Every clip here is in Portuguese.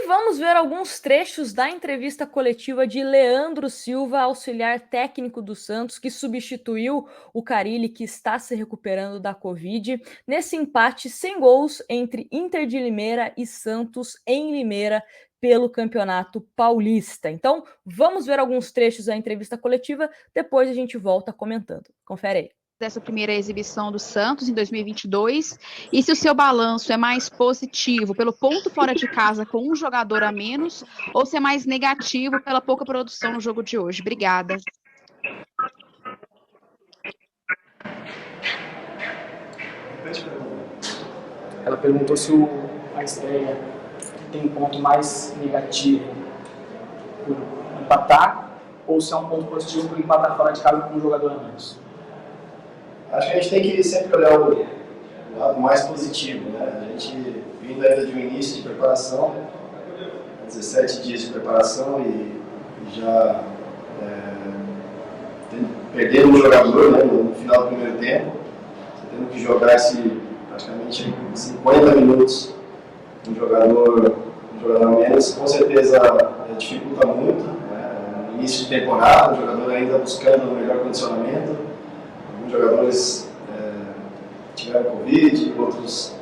vamos ver alguns trechos da entrevista coletiva de Leandro Silva, auxiliar técnico do Santos, que substituiu o Carille, que está se recuperando da Covid, nesse empate sem gols entre Inter de Limeira e Santos em Limeira pelo Campeonato Paulista. Então, vamos ver alguns trechos da entrevista coletiva, depois a gente volta comentando. Confere aí. Dessa primeira exibição do Santos em 2022, e se o seu balanço é mais positivo pelo ponto fora de casa com um jogador a menos, ou se é mais negativo pela pouca produção no jogo de hoje. Obrigada. Ela perguntou se a estreia tem um ponto mais negativo por empatar, ou se é um ponto positivo por empatar fora de casa com um jogador a menos. Acho que a gente tem que sempre olhar o lado mais positivo, né? A gente vindo ainda de um início de preparação, 17 dias de preparação e já perdendo um jogador, né, no final do primeiro tempo, tendo que jogar praticamente 50 minutos um jogador a menos, com certeza dificulta muito, né? No início de temporada, o jogador ainda buscando o melhor condicionamento. Alguns jogadores tiveram Covid, outros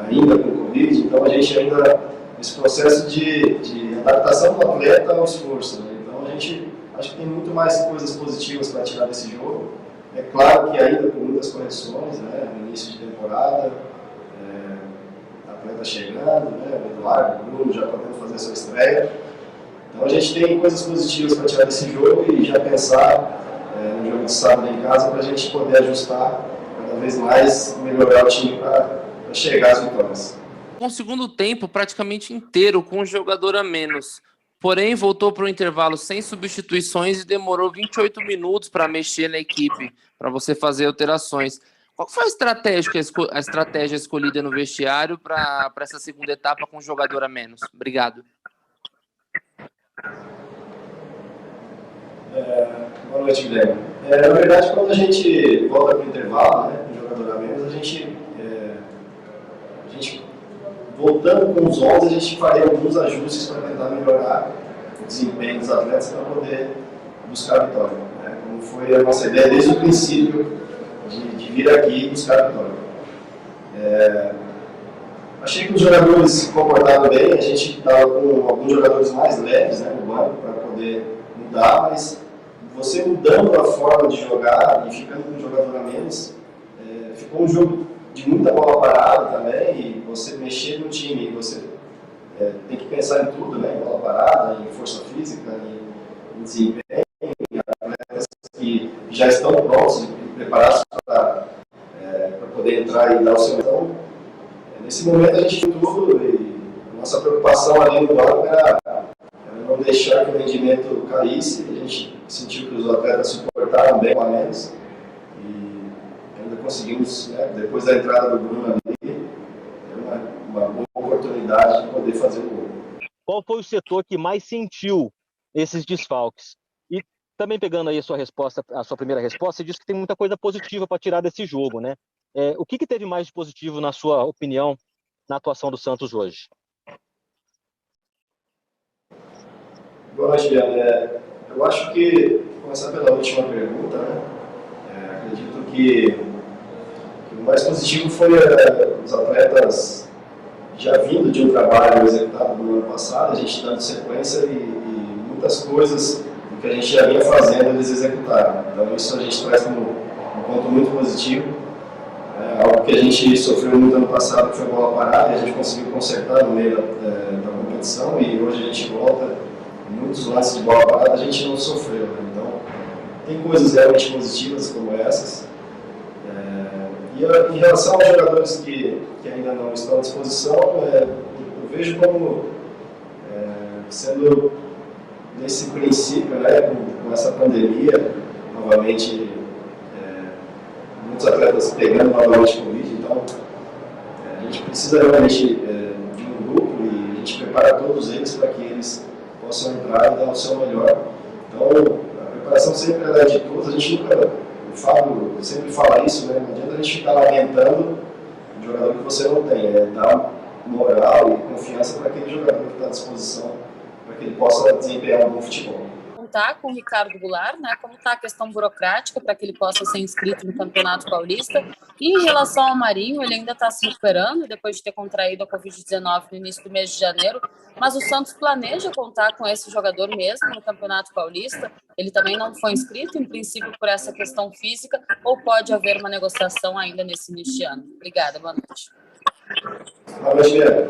ainda com Covid, então a gente ainda, nesse processo de adaptação do atleta ao esforço, né? Então a gente acho que tem muito mais coisas positivas para tirar desse jogo. É claro que ainda com muitas correções, né? No início de temporada, atleta chegando, né? O Eduardo, o Bruno já podendo fazer a sua estreia. Então a gente tem coisas positivas para tirar desse jogo e já pensar no jogo de sábado em casa para a gente poder ajustar cada vez mais, melhorar o time para chegar às vitórias. Um segundo tempo praticamente inteiro com um jogador a menos, porém voltou para o intervalo sem substituições e demorou 28 minutos para mexer na equipe, para você fazer alterações. Qual foi a estratégia escolhida no vestiário para essa segunda etapa com um jogador a menos? Obrigado. Boa noite, Guilherme. Na verdade, quando a gente volta para o intervalo, né, com o jogador a menos, a gente voltando com os 11, a gente faria alguns ajustes para tentar melhorar o desempenho dos atletas para poder buscar a vitória, né? Como foi a nossa ideia desde o princípio de vir aqui e buscar a vitória. Achei que os jogadores se comportaram bem, a gente estava com alguns jogadores mais leves, né, no banco para poder mudar, mas você mudando a forma de jogar e ficando com um jogador a menos, ficou um jogo de muita bola parada também, e você mexer no time, você tem que pensar em tudo, né, em bola parada, em força física, em desempenho, em atletas que já estão prontos e preparados para poder entrar e dar o seu. Então, nesse momento a gente fez tudo e a nossa preocupação ali no banco era não deixar que o rendimento caísse. A gente sentiu que os atletas se comportaram bem, a menos, e ainda conseguimos, né, depois da entrada do Bruno ali, uma boa oportunidade de poder fazer o gol. Qual foi o setor que mais sentiu esses desfalques? E também pegando aí a sua primeira resposta, você disse que tem muita coisa positiva para tirar desse jogo, né? O que teve mais de positivo, na sua opinião, na atuação do Santos hoje? Boa noite, Guilherme. Eu acho que, começar pela última pergunta, né? Acredito que o mais positivo foi os atletas já vindo de um trabalho executado no ano passado, a gente dando sequência e muitas coisas que a gente já vinha fazendo eles executaram. Então isso a gente traz como um ponto muito positivo. Algo que a gente sofreu muito ano passado, que foi a bola parada, e a gente conseguiu consertar no meio da competição, e hoje a gente volta, muitos lances de bola parada a gente não sofreu, né? Então tem coisas realmente positivas como essas. E em relação aos jogadores que ainda não estão à disposição, eu vejo como sendo nesse princípio, né, com essa pandemia, novamente, muitos atletas pegando novamente Covid, então a gente precisa realmente de um grupo e a gente prepara todos eles para que eles possam entrar e dar o seu melhor. Então a preparação sempre é de todos, a gente nunca, o Fábio sempre fala isso, né? Não adianta a gente ficar lamentando um jogador que você não tem, dar moral e confiança para aquele jogador que está disposição para que ele possa desempenhar um bom futebol. Contar com o Ricardo Goulart, né? Como está a questão burocrática para que ele possa ser inscrito no Campeonato Paulista. E em relação ao Marinho, ele ainda está se recuperando depois de ter contraído a Covid-19 no início do mês de janeiro, mas o Santos planeja contar com esse jogador mesmo no Campeonato Paulista. Ele também não foi inscrito, em princípio, por essa questão física, ou pode haver uma negociação ainda nesse início de ano. Obrigada, boa noite. Boa noite, Bianca.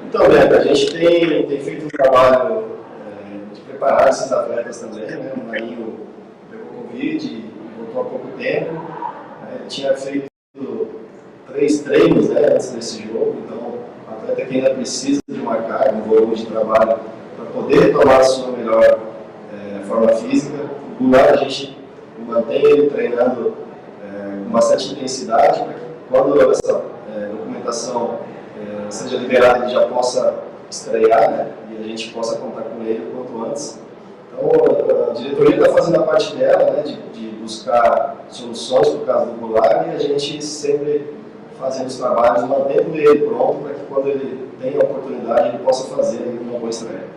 Então, Bianca, a gente tem feito um trabalho de preparar esses atletas também, né? O Marinho pegou Covid e voltou há pouco tempo. Ele tinha feito 3 treinos, né, antes desse jogo, então o atleta que ainda precisa de uma carga, um volume de trabalho para poder retomar a sua melhor forma física. O Goulart, a gente mantém ele treinando com bastante intensidade, para que quando essa documentação seja liberada, ele já possa estrear, né, e a gente possa contar com ele o quanto antes. Então, a diretoria está fazendo a parte dela, né, de buscar soluções por causa do Goulart, e a gente sempre fazendo os trabalhos, mantendo ele pronto para que quando ele tenha a oportunidade, ele possa fazer uma boa estreia.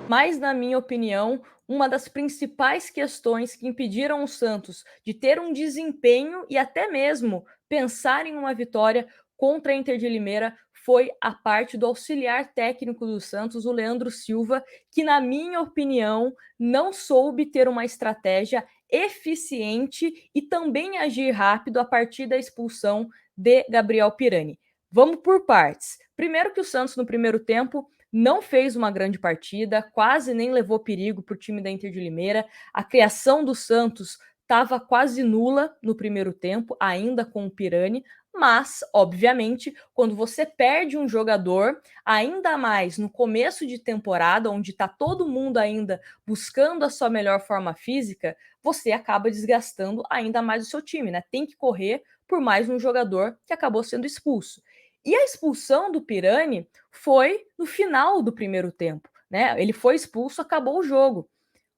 Mas, na minha opinião, uma das principais questões que impediram o Santos de ter um desempenho e até mesmo pensar em uma vitória contra a Inter de Limeira foi a parte do auxiliar técnico do Santos, o Leandro Silva, que, na minha opinião, não soube ter uma estratégia eficiente e também agir rápido a partir da expulsão de Gabriel Pirani. Vamos por partes. Primeiro que o Santos, no primeiro tempo, não fez uma grande partida, quase nem levou perigo para o time da Inter de Limeira. A criação do Santos estava quase nula no primeiro tempo, ainda com o Pirani, mas, obviamente, quando você perde um jogador, ainda mais no começo de temporada, onde está todo mundo ainda buscando a sua melhor forma física, você acaba desgastando ainda mais o seu time, né? Tem que correr por mais um jogador que acabou sendo expulso. E a expulsão do Pirani foi no final do primeiro tempo, né? Ele foi expulso, acabou o jogo.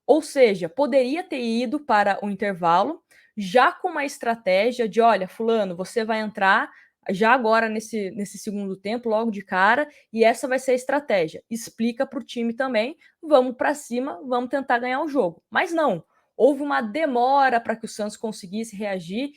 Ou seja, poderia ter ido para o intervalo já com uma estratégia de, olha, fulano, você vai entrar já agora nesse segundo tempo, logo de cara, e essa vai ser a estratégia. Explica para o time também, vamos para cima, vamos tentar ganhar o jogo. Mas não, houve uma demora para que o Santos conseguisse reagir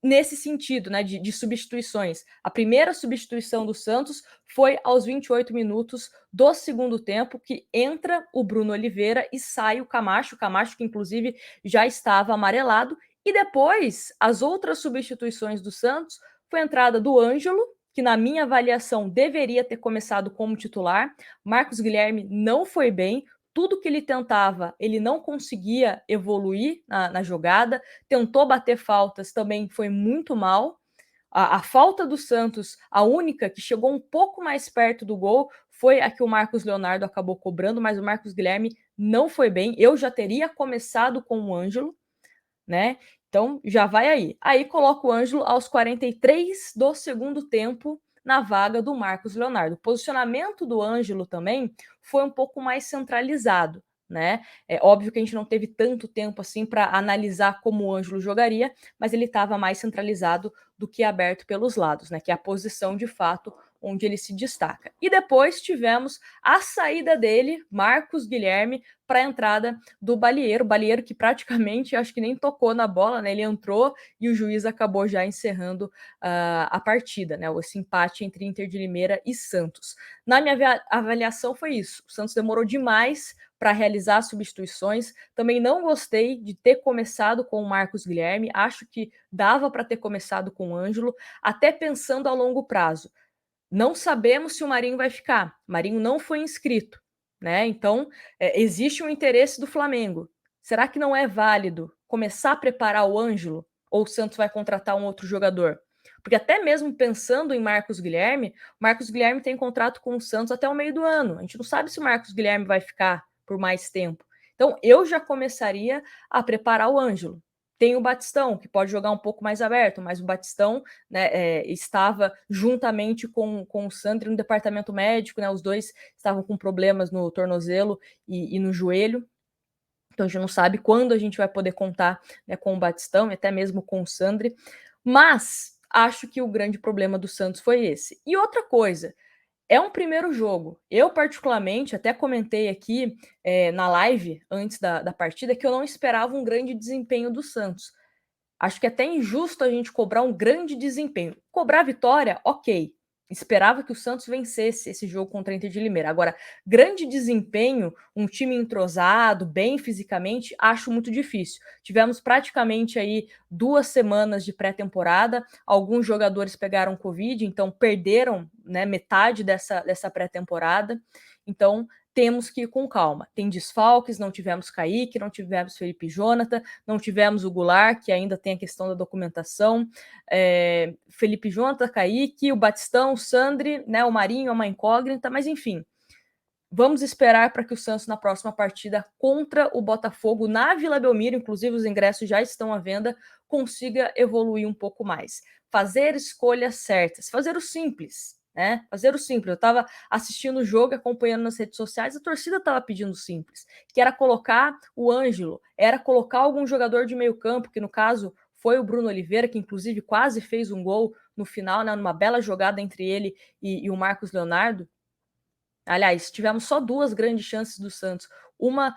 nesse sentido, né, de substituições. A primeira substituição do Santos foi aos 28 minutos do segundo tempo, que entra o Bruno Oliveira e sai o Camacho que inclusive já estava amarelado, e depois as outras substituições do Santos foi a entrada do Ângelo, que na minha avaliação deveria ter começado como titular. Marcos Guilherme não foi bem, tudo que ele tentava, ele não conseguia evoluir na jogada, tentou bater faltas, também foi muito mal. A falta do Santos, a única que chegou um pouco mais perto do gol, foi a que o Marcos Leonardo acabou cobrando, mas o Marcos Guilherme não foi bem. Eu já teria começado com o Ângelo, né? Então já vai aí. Aí coloca o Ângelo aos 43 do segundo tempo na vaga do Marcos Leonardo. O posicionamento do Ângelo também foi um pouco mais centralizado, né? É óbvio que a gente não teve tanto tempo assim para analisar como o Ângelo jogaria, mas ele estava mais centralizado do que aberto pelos lados, né? Que é a posição de fato onde ele se destaca. E depois tivemos a saída dele, Marcos Guilherme, para a entrada do Balieiro que praticamente acho que nem tocou na bola, né? Ele entrou e o juiz acabou já encerrando a partida, né? Esse empate entre Inter de Limeira e Santos. Na minha avaliação foi isso. O Santos demorou demais para realizar as substituições. Também não gostei de ter começado com o Marcos Guilherme. Acho que dava para ter começado com o Ângelo, até pensando a longo prazo. Não sabemos se o Marinho vai ficar. O Marinho não foi inscrito, né? Então, existe um interesse do Flamengo. Será que não é válido começar a preparar o Ângelo? Ou o Santos vai contratar um outro jogador? Porque até mesmo pensando em Marcos Guilherme tem contrato com o Santos até o meio do ano. A gente não sabe se o Marcos Guilherme vai ficar por mais tempo. Então, eu já começaria a preparar o Ângelo. Tem o Batistão, que pode jogar um pouco mais aberto, mas o Batistão, né, estava juntamente com o Sandri no departamento médico, né, os dois estavam com problemas no tornozelo e no joelho, então a gente não sabe quando a gente vai poder contar, né, com o Batistão e até mesmo com o Sandri, mas acho que o grande problema do Santos foi esse. E outra coisa, É um primeiro jogo. Eu, particularmente, até comentei aqui na live, antes da partida, que eu não esperava um grande desempenho do Santos. Acho que é até injusto a gente cobrar um grande desempenho. Cobrar vitória, ok. Esperava que o Santos vencesse esse jogo contra a Inter de Limeira. Agora, grande desempenho, um time entrosado, bem fisicamente, acho muito difícil. Tivemos praticamente aí 2 semanas de pré-temporada. Alguns jogadores pegaram Covid, então perderam, né, metade dessa pré-temporada. Então, temos que ir com calma. Tem desfalques, não tivemos Kaique, não tivemos Felipe Jonathan, não tivemos o Goulart, que ainda tem a questão da documentação. Felipe Jonathan, Kaique, o Batistão, o Sandri, né, o Marinho é uma incógnita, mas enfim. Vamos esperar para que o Santos, na próxima partida contra o Botafogo, na Vila Belmiro, inclusive os ingressos já estão à venda, consiga evoluir um pouco mais. Fazer escolhas certas, fazer o simples, né? Fazer o simples. Eu estava assistindo o jogo, acompanhando nas redes sociais, a torcida estava pedindo simples, que era colocar o Ângelo, era colocar algum jogador de meio campo, que no caso foi o Bruno Oliveira, que inclusive quase fez um gol no final, né, numa bela jogada entre ele e o Marcos Leonardo. Aliás, tivemos só 2 grandes chances do Santos. Uma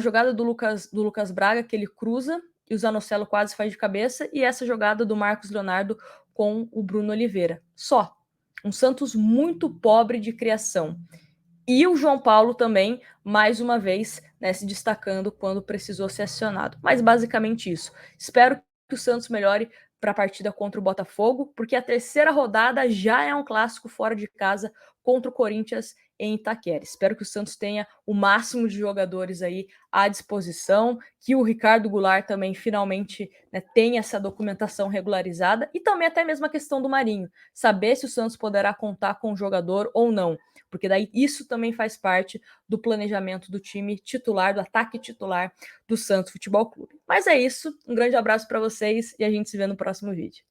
jogada do Lucas Braga, que ele cruza e o Zanocelo quase faz de cabeça, e essa jogada do Marcos Leonardo com o Bruno Oliveira. Só. Um Santos muito pobre de criação. E o João Paulo também, mais uma vez, né, se destacando quando precisou ser acionado. Mas basicamente isso. Espero que o Santos melhore para a partida contra o Botafogo, porque a 3ª rodada já é um clássico fora de casa contra o Corinthians em Itaquera. Espero que o Santos tenha o máximo de jogadores aí à disposição, que o Ricardo Goulart também finalmente, né, tenha essa documentação regularizada, e também até mesmo a questão do Marinho, saber se o Santos poderá contar com o jogador ou não, porque daí isso também faz parte do planejamento do time titular, do ataque titular do Santos Futebol Clube. Mas é isso, um grande abraço para vocês e a gente se vê no próximo vídeo.